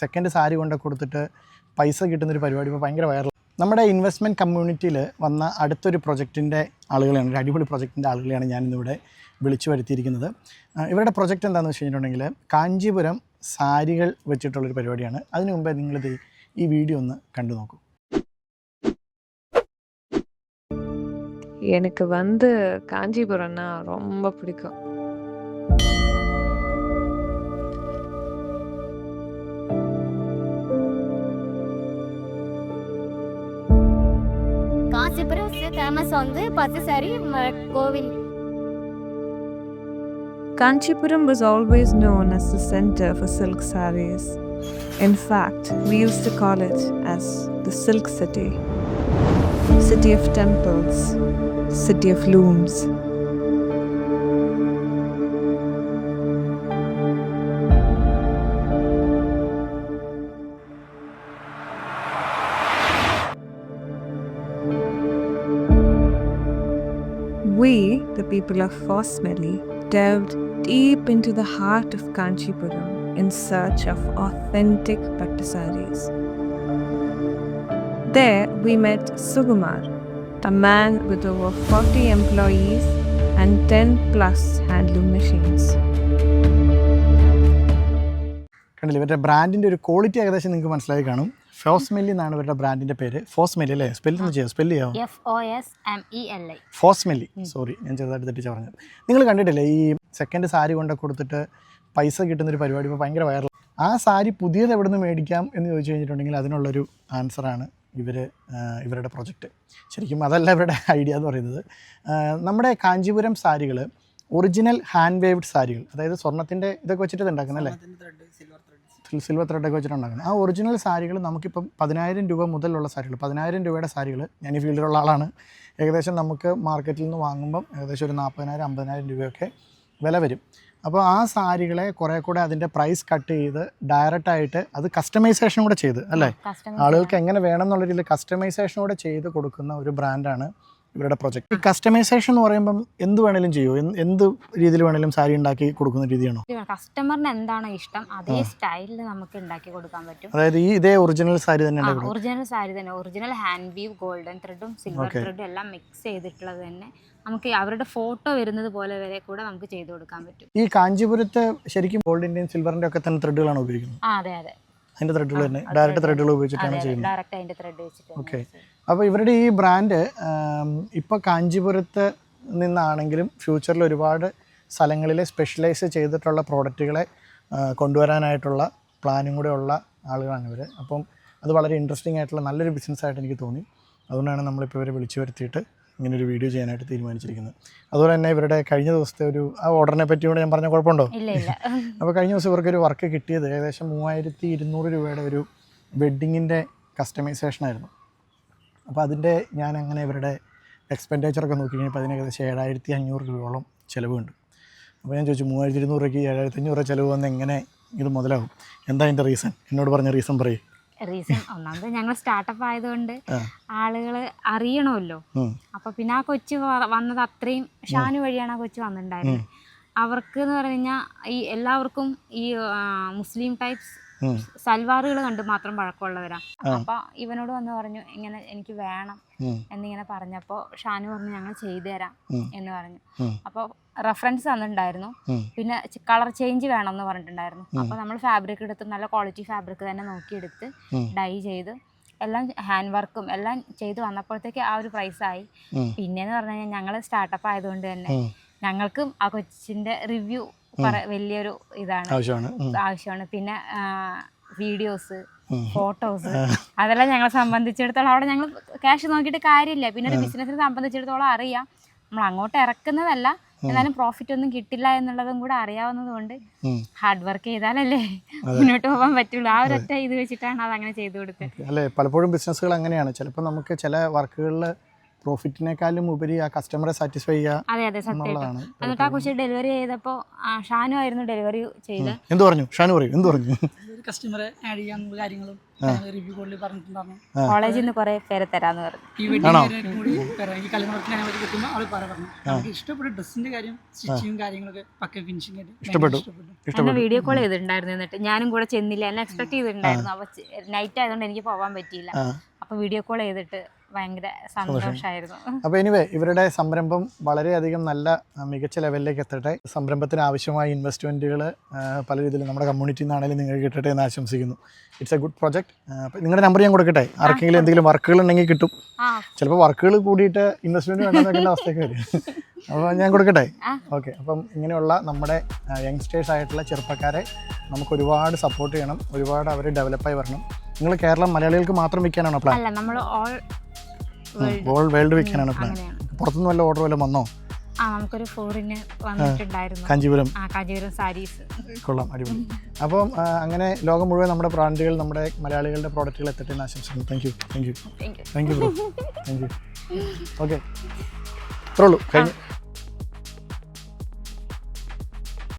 Second sari കൊണ്ട് കൊടുത്തിട്ട് പൈസ കിട്ടുന്നൊരു പരിപാടി ഇപ്പോൾ ഭയങ്കര വൈറൽ. നമ്മുടെ ഇൻവെസ്റ്റ്മെൻറ്റ് കമ്മ്യൂണിറ്റിയിൽ വന്ന അടുത്തൊരു പ്രൊജക്റ്റിൻ്റെ ആളുകളെയാണ്, ഒരു അടിപൊളി പ്രൊജക്റ്റിൻ്റെ ആളുകളെയാണ് ഞാനിന്നിവിടെ വിളിച്ചു വരുത്തിയിരിക്കുന്നത്. ഇവരുടെ പ്രൊജക്റ്റ് എന്താണെന്ന് വെച്ച് കഴിഞ്ഞിട്ടുണ്ടെങ്കിൽ കാഞ്ചീപുരം സാരികൾ വെച്ചിട്ടുള്ളൊരു പരിപാടിയാണ്. അതിനു മുമ്പേ നിങ്ങളിത് ഈ വീഡിയോ ഒന്ന് കണ്ടു നോക്കൂ. எனக்கு வந்து காஞ்சிபுரம்னா ரொம்ப பிடிக்கும். காஞ்சிபுரம் ஃபேமஸ் வந்து பட்டு சாரி கோவில். Kanchipuram was always known as the center for silk sarees. In fact, we used to call it as the Silk City. City of temples, city of looms. We, the people of Fosmeli, delved deep into the heart of Kanchipuram in search of authentic pattu sarees. There we met Sukumar, a man with over 40 employees and 10 plus handloom machines. കണ്ടില്ല, ഇവരുടെ ബ്രാൻഡിൻ്റെ ഒരു quality ഏകദേശം നിങ്ങൾക്ക് മനസ്സിലായി കാണും. ഫോസ്മെല്ലി എന്നാണ് ഇവരുടെ ബ്രാൻഡിൻ്റെ പേര്. ഫോസ്മെല്ലി അല്ലേ? സ്പെല്ല് ചെയ്യാമോ? FOSMELI. ഫോസ്മെല്ലി, സോറി ഞാൻ ചെറുതായിട്ട് തെറ്റിച്ച് പറഞ്ഞത്. നിങ്ങൾ കണ്ടിട്ടില്ലേ ഈ സെക്കൻഡ് സാരി കൊണ്ട് കൊടുത്തിട്ട് പൈസ കിട്ടുന്നൊരു പരിപാടി ഇപ്പോൾ ഭയങ്കര വൈറൽ. ആ സാരി പുതിയത് എവിടെ നിന്ന് മേടിക്കാം എന്ന് ചോദിച്ചു കഴിഞ്ഞിട്ടുണ്ടെങ്കിൽ അതിനുള്ളൊരു ആൻസറാണ് ഇവരുടെ പ്രൊജക്റ്റ്. ശരിക്കും അതല്ല ഇവരുടെ ഐഡിയ എന്ന് പറയുന്നത്. നമ്മുടെ കാഞ്ചീപുരം സാരികൾ ഒറിജിനൽ ഹാൻഡ് വേവ്ഡ് സാരികൾ, അതായത് സ്വർണ്ണത്തിൻ്റെ ഇതൊക്കെ വെച്ചിട്ട് ഉണ്ടാക്കുന്നല്ലേ, സിൽവർ ത്രെഡൊക്കെ വെച്ചിട്ട് ഉണ്ടാക്കുന്നത്. ആ ഒറിജിനൽ സാരികൾ നമുക്കിപ്പം 10,000 രൂപ മുതലുള്ള സാരികൾ, 10,000 രൂപയുടെ സാരികൾ, ഞാൻ ഈ ഫീൽഡിലുള്ള ആളാണ്, ഏകദേശം നമുക്ക് മാർക്കറ്റിൽ നിന്ന് വാങ്ങുമ്പം ഏകദേശം ഒരു 40,000-50,000 രൂപയൊക്കെ വില വരും. അപ്പോൾ ആ സാരികളെ കുറേ കൂടെ അതിൻ്റെ പ്രൈസ് കട്ട് ചെയ്ത് ഡയറക്റ്റായിട്ട് അത് കസ്റ്റമൈസേഷൻ കൂടെ ചെയ്ത് അല്ലേ, ആളുകൾക്ക് എങ്ങനെ വേണം എന്നുള്ള രീതിയിൽ കസ്റ്റമൈസേഷൻ കൂടെ ചെയ്ത് കൊടുക്കുന്ന ഒരു ബ്രാൻഡാണ് ഇവരുടെ പ്രൊജക്റ്റ്. ഈ കസ്റ്റമൈസേഷൻ എന്ന് പറയുമ്പം എന്ത് വേണേലും ചെയ്യുമോ? എന്ത് രീതിയിൽ വേണേലും സാരി ഉണ്ടാക്കി കൊടുക്കുന്ന രീതിയാണോ? കസ്റ്റമറിന് എന്താണോ ഇഷ്ടം അതേ സ്റ്റൈലിൽ നമുക്ക് ഉണ്ടാക്കി കൊടുക്കാൻ പറ്റും. അതായത് ഇതേ ഒറിജിനൽ സാരി തന്നെ, ഒറിജിനൽ സാരി തന്നെ, ഒറിജിനൽ ഹാൻഡ് വീവ് ഗോൾഡൻ ത്രെഡും സിൽവർ ത്രെഡും എല്ലാം മിക്സ് ചെയ്തിട്ടുള്ളത് തന്നെ നമുക്ക് അവരുടെ ഫോട്ടോ വരുന്നത് പോലെ വരെ കൂടെ നമുക്ക് ചെയ്തു കൊടുക്കാൻ പറ്റും. ഈ കാഞ്ചീപുരത്ത് ശരിക്കും ഗോൾഡിന്റെയും സിൽവറിന്റെ ഒക്കെ തന്നെ ത്രെഡുകളാണ് ഉപയോഗിക്കുന്നത്. അതെ അതെ, അതിന്റെ ത്രെഡുകൾ തന്നെ ഡയറക്റ്റ് ത്രെഡുകൾ ഉപയോഗിച്ചിട്ടാണ് ചെയ്യുന്നത്. ഡയറക്റ്റ് അതിന്റെ ത്രെഡ് വെച്ചിട്ട്. ഓക്കെ, അപ്പോൾ ഇവരുടെ ഈ ബ്രാൻഡ് ഇപ്പോൾ കാഞ്ചീപുരത്ത് നിന്നാണെങ്കിലും ഫ്യൂച്ചറിൽ ഒരുപാട് സ്ഥലങ്ങളിൽ സ്പെഷ്യലൈസ് ചെയ്തിട്ടുള്ള പ്രോഡക്റ്റുകളെ കൊണ്ടുവരാനായിട്ടുള്ള പ്ലാനും കൂടെ ഉള്ള ആളുകളാണ് ഇവർ. അപ്പം അത് വളരെ ഇൻട്രസ്റ്റിംഗ് ആയിട്ടുള്ള നല്ലൊരു ബിസിനസ്സായിട്ട് എനിക്ക് തോന്നി. അതുകൊണ്ടാണ് നമ്മളിപ്പോൾ ഇവരെ വിളിച്ചു വരുത്തിയിട്ട് ഇങ്ങനൊരു വീഡിയോ ചെയ്യാനായിട്ട് തീരുമാനിച്ചിരിക്കുന്നത്. അതുപോലെ തന്നെ ഇവരുടെ കഴിഞ്ഞ ദിവസത്തെ ഒരു ആ ഓർഡറിനെ പറ്റി കൂടെ ഞാൻ പറഞ്ഞ കുഴപ്പമുണ്ടോ? അപ്പോൾ കഴിഞ്ഞ ദിവസം ഇവർക്കൊരു വർക്ക് കിട്ടിയത് ഏകദേശം 3,200 രൂപയുടെ ഒരു വെഡ്ഡിങ്ങിൻ്റെ കസ്റ്റമൈസേഷനായിരുന്നു. അപ്പോൾ അതിൻ്റെ ഞാൻ അങ്ങനെ ഇവരുടെ എക്സ്പെൻഡിച്ചറൊക്കെ നോക്കി കഴിഞ്ഞപ്പോൾ അതിന് ഏകദേശം 7,500 രൂപയോളം ചിലവുണ്ട്. അപ്പോൾ ഞാൻ ചോദിച്ചു 3,200 രൂപയ്ക്ക് 7,500 രൂപ ചിലവ് വന്ന് എങ്ങനെ ഇത് മുതലാകും? എന്താ അതിൻ്റെ റീസൺ? എന്നോട് പറഞ്ഞ റീസൺ പറയും. റീസൺ ഒന്നാമത് ഞങ്ങൾ സ്റ്റാർട്ടപ്പ് ആയതുകൊണ്ട് ആളുകൾ അറിയണമല്ലോ. അപ്പൊ പിന്നെ ആ കൊച്ചു വന്നത് അത്രയും ഷാനു വഴിയാണ് ആ കൊച്ചു വന്നിട്ടുണ്ടായിരുന്നത്. അവർക്ക് എന്ന് പറഞ്ഞു കഴിഞ്ഞാൽ ഈ എല്ലാവർക്കും ഈ മുസ്ലിം ടൈപ്സ് സൽവാറുകൾ കണ്ട് മാത്രം പഴക്കമുള്ളവരാ. അപ്പൊ ഇവനോട് വന്ന് പറഞ്ഞു ഇങ്ങനെ എനിക്ക് വേണം എന്നിങ്ങനെ പറഞ്ഞപ്പോൾ ഷാനു പറഞ്ഞു ഞങ്ങൾ ചെയ്തു തരാം എന്ന് പറഞ്ഞു. അപ്പോൾ റെഫറൻസ് തന്നിട്ടുണ്ടായിരുന്നു. പിന്നെ കളർ ചേഞ്ച് വേണം എന്ന് പറഞ്ഞിട്ടുണ്ടായിരുന്നു. അപ്പോൾ നമ്മൾ ഫാബ്രിക് എടുത്ത് നല്ല ക്വാളിറ്റി ഫാബ്രിക് തന്നെ നോക്കിയെടുത്ത് ഡൈ ചെയ്ത് എല്ലാം ഹാൻഡ് വർക്കും എല്ലാം ചെയ്ത് വന്നപ്പോഴത്തേക്ക് ആ ഒരു പ്രൈസായി. പിന്നെന്ന് പറഞ്ഞു കഴിഞ്ഞാൽ ഞങ്ങൾ സ്റ്റാർട്ടപ്പ് ആയതുകൊണ്ട് തന്നെ ഞങ്ങൾക്കും ആ കൊച്ചിന്റെ റിവ്യൂ വലിയൊരു ഇതാണ്, ആവശ്യമാണ്. പിന്നെ വീഡിയോസ്, ഫോട്ടോസ്, അതെല്ലാം ഞങ്ങളെ സംബന്ധിച്ചിടത്തോളം അവിടെ ഞങ്ങൾ ക്യാഷ് നോക്കിയിട്ട് കാര്യമില്ല. പിന്നെ ഒരു ബിസിനസ്സിനെ സംബന്ധിച്ചിടത്തോളം അറിയാം നമ്മൾ അങ്ങോട്ട് ഇറക്കുന്നതല്ല, എന്നാലും പ്രോഫിറ്റ് ഒന്നും കിട്ടില്ല എന്നുള്ളതും കൂടെ അറിയാവുന്നത് കൊണ്ട് ഹാർഡ് വർക്ക് ചെയ്താലല്ലേ മുന്നോട്ട് പോകാൻ പറ്റുള്ളൂ. ആ ഒരൊറ്റ ഇത് വെച്ചിട്ടാണ് അത് അങ്ങനെ ചെയ്തു കൊടുത്തത്. അല്ലേ, പലപ്പോഴും ബിസിനസ്സുകൾ അങ്ങനെയാണ്. ചിലപ്പോൾ നമുക്ക് ചില വർക്കുകളിൽ പ്രോഫിറ്റിനേക്കാളും ഉപരി ആ കസ്റ്റമറെ സാറ്റിസ്ഫൈ ചെയ്യുക അതെ സത്യമായിട്ടും. എന്നുള്ളതാണ്. എന്നിട്ട് ആ കൊച്ചു ഡെലിവറി ചെയ്തപ്പോൾ ഷാനു ആയിരുന്നു ഡെലിവറി ചെയ്ത്. എന്ത് പറഞ്ഞു ഷാനു പറയും, എന്ത് പറഞ്ഞു? കസ്റ്റമറെ ആഡ് ചെയ്യാനുള്ള കാര്യങ്ങളും റിവ്യൂ കോളിൽ പറഞ്ഞിട്ടുണ്ടായിരുന്നു. കോളേജിൽ നിന്ന് കുറെ പേരെ തരാന്ന് പറഞ്ഞു. ഈ വെഡിങ് കൂടി ഈ കല്യാണത്തിന് അതിനെ കിട്ടുമ്പോൾ അവൾ പറഞ്ഞു നമുക്ക് ഇഷ്ടപ്പെട്ട ഡ്രസ്സിന്റെ കാര്യം, സ്റ്റിച്ചിങ് കാര്യങ്ങളൊക്കെ പക്ക ഫിനിഷിംഗ് ആയിട്ട് ഇഷ്ടപ്പെട്ടു. എന്നെ വീഡിയോ കോൾ ചെയ്തിട്ടുണ്ടായിരുന്നു. എന്നിട്ട് ഞാനും കൂടെ ചെന്നില്ല, എന്നെ എക്സ്പെക്ട് ചെയ്തിട്ടുണ്ടായിരുന്നു. അപ്പൊ നൈറ്റ് ആയതുകൊണ്ട് എനിക്ക് പോകാൻ പറ്റിയില്ല. അപ്പൊ വീഡിയോ കോൾ ചെയ്തിട്ട് ഭയങ്കര സന്തോഷമായിരുന്നു. അപ്പോൾ എനിവേ ഇവരുടെ സംരംഭം വളരെയധികം നല്ല മികച്ച ലെവലിലേക്ക് എത്തട്ടെ. സംരംഭത്തിന് ആവശ്യമായ ഇൻവെസ്റ്റ്മെൻറ്റുകൾ പല രീതിയിലും നമ്മുടെ കമ്മ്യൂണിറ്റിയിൽ നിന്നാണെങ്കിലും നിങ്ങൾക്ക് കിട്ടട്ടെ എന്ന് ആശംസിക്കുന്നു. It's A good project. അപ്പോൾ നിങ്ങളുടെ നമ്പർ ഞാൻ കൊടുക്കട്ടെ, ആർക്കെങ്കിലും എന്തെങ്കിലും വർക്കുകൾ ഉണ്ടെങ്കിൽ കിട്ടും. ചിലപ്പോൾ വർക്കുകൾ കൂടിയിട്ട് ഇൻവെസ്റ്റ്മെൻറ്റ് വേണ്ടെന്നൊക്കെ അവസ്ഥയൊക്കെ വരും. അപ്പോൾ ഞാൻ കൊടുക്കട്ടെ. ഓക്കെ. അപ്പം ഇങ്ങനെയുള്ള നമ്മുടെ യങ്സ്റ്റേഴ്സ് ആയിട്ടുള്ള ചെറുപ്പക്കാരെ നമുക്ക് ഒരുപാട് സപ്പോർട്ട് ചെയ്യണം, ഒരുപാട് അവർ ഡെവലപ്പായി വരണം. നിങ്ങൾ കേരളം മലയാളികൾക്ക് മാത്രം വിൽക്കാനാണോ പ്ലാൻ? അല്ല, നമ്മൾ ഓൾ വേൾഡ് വിൽക്കാനാണ് പ്ലാൻ. പുറത്തുനിന്ന് വല്ല ഓർഡർ വല്ലതും വന്നോ? നമുക്കൊരു ഫോറിന് വന്നിട്ടുണ്ടായിരുന്നു, കാഞ്ചീപുരം സാരീസ്. കൊള്ളാം, അടിപൊളി. അപ്പം അങ്ങനെ ലോകം മുഴുവൻ നമ്മുടെ ബ്രാൻഡുകൾ, നമ്മുടെ മലയാളികളുടെ പ്രോഡക്റ്റുകൾ എത്തട്ടെ എന്ന് ആശംസിക്കുന്നു. Thank you bro, thank you. Okay, ഇത്രേ ഉള്ളൂ, കഴിഞ്ഞു.